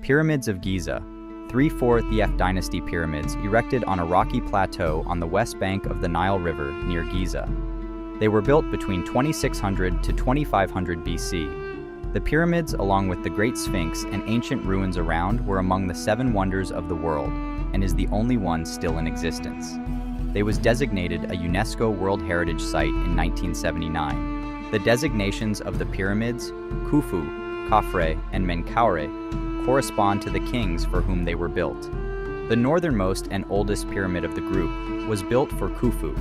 Pyramids of Giza, 3/4th dynasty pyramids erected on a rocky plateau on the west bank of the Nile River near Giza. They were built between 2600 to 2500 BC. The pyramids, along with the Great Sphinx and ancient ruins around, were among the 7 wonders of the world and is the only one still in existence. They was designated a UNESCO World Heritage Site in 1979. The designations of the pyramids, Khufu, Khafre, and Menkaure, correspond to the kings for whom they were built. The northernmost and oldest pyramid of the group was built for Khufu,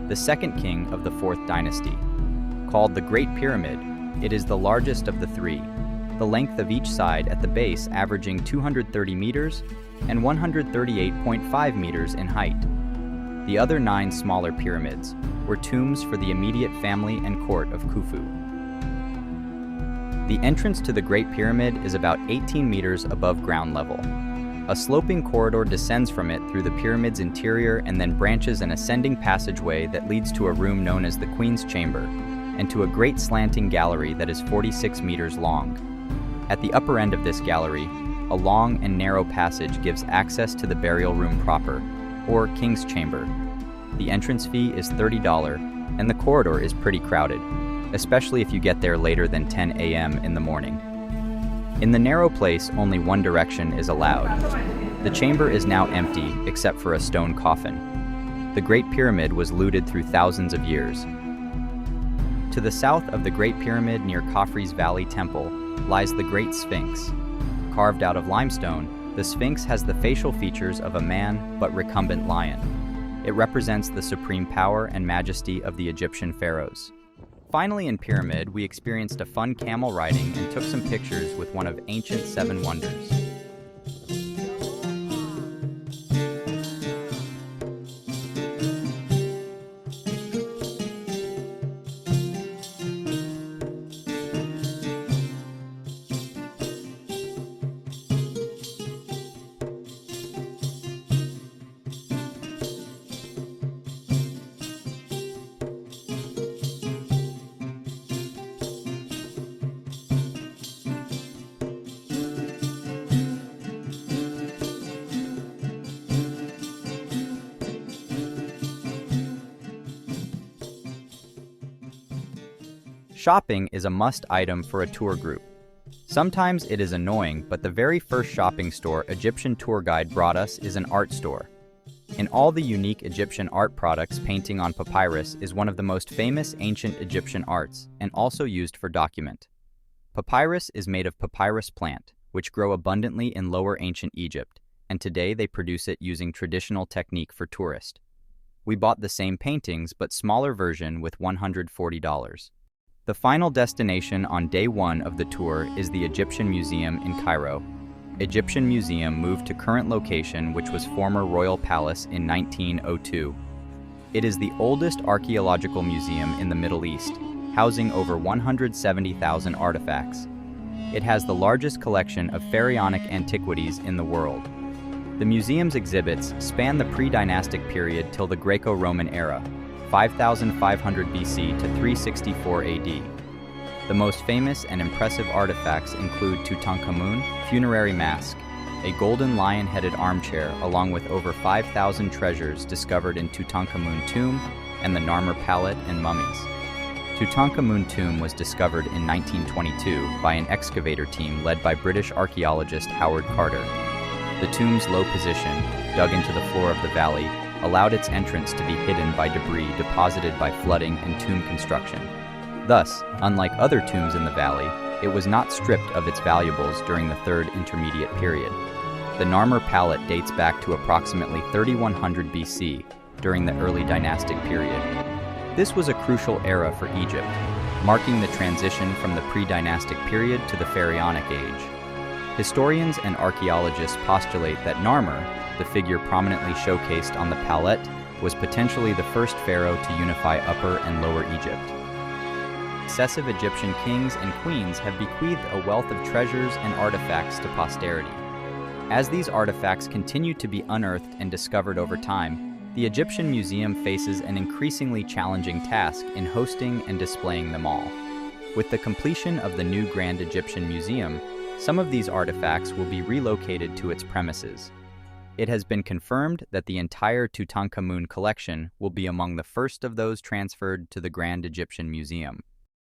the second king of the 4th dynasty. Called the Great Pyramid, it is the largest of the 3, the length of each side at the base averaging 230 meters and 138.5 meters in height. The other 9 smaller pyramids were tombs for the immediate family and court of Khufu. The entrance to the Great Pyramid is about 18 meters above ground level. A sloping corridor descends from it through the pyramid's interior and then branches an ascending passageway that leads to a room known as the Queen's Chamber, and to a great slanting gallery that is 46 meters long. At the upper end of this gallery, a long and narrow passage gives access to the burial room proper, or King's Chamber. The entrance fee is $30, and the corridor is pretty crowded, especially if you get there later than 10 a.m. in the morning. In the narrow place, only one direction is allowed. The chamber is now empty except for a stone coffin. The Great Pyramid was looted through thousands of years. To the south of the Great Pyramid near Khafre's Valley Temple lies the Great Sphinx. Carved out of limestone, the Sphinx has the facial features of a man but recumbent lion. It represents the supreme power and majesty of the Egyptian pharaohs. Finally, in Pyramid, we experienced a fun camel riding and took some pictures with one of ancient 7 wonders. Shopping is a must item for a tour group. Sometimes it is annoying, but the very first shopping store Egyptian tour guide brought us is an art store. In all the unique Egyptian art products, painting on papyrus is one of the most famous ancient Egyptian arts and also used for document. Papyrus is made of papyrus plant, which grow abundantly in Lower Ancient Egypt, and today they produce it using traditional technique for tourists. We bought the same paintings but smaller version with $140. The final destination on day 1 of the tour is the Egyptian Museum in Cairo. Egyptian Museum moved to current location, which was former royal palace in 1902. It is the oldest archaeological museum in the Middle East, housing over 170,000 artifacts. It has the largest collection of pharaonic antiquities in the world. The museum's exhibits span the pre-dynastic period till the Greco-Roman era, 5500 BC to 364 AD. The most famous and impressive artifacts include Tutankhamun funerary mask, a golden lion-headed armchair along with over 5,000 treasures discovered in Tutankhamun tomb and the Narmer palette and mummies. Tutankhamun tomb was discovered in 1922 by an excavator team led by British archaeologist Howard Carter. The tomb's low position, dug into the floor of the valley, allowed its entrance to be hidden by debris deposited by flooding and tomb construction. Thus, unlike other tombs in the valley, it was not stripped of its valuables during the 3rd Intermediate period. The Narmer palette dates back to approximately 3100 BC, during the early dynastic period. This was a crucial era for Egypt, marking the transition from the pre-dynastic period to the pharaonic age. Historians and archaeologists postulate that Narmer, the figure prominently showcased on the palette, was potentially the first pharaoh to unify Upper and Lower Egypt. Successive Egyptian kings and queens have bequeathed a wealth of treasures and artifacts to posterity. As these artifacts continue to be unearthed and discovered over time, the Egyptian Museum faces an increasingly challenging task in hosting and displaying them all. With the completion of the new Grand Egyptian Museum, Some of these artifacts will be relocated to its premises. It has been confirmed that the entire Tutankhamun collection will be among the first of those transferred to the Grand Egyptian Museum.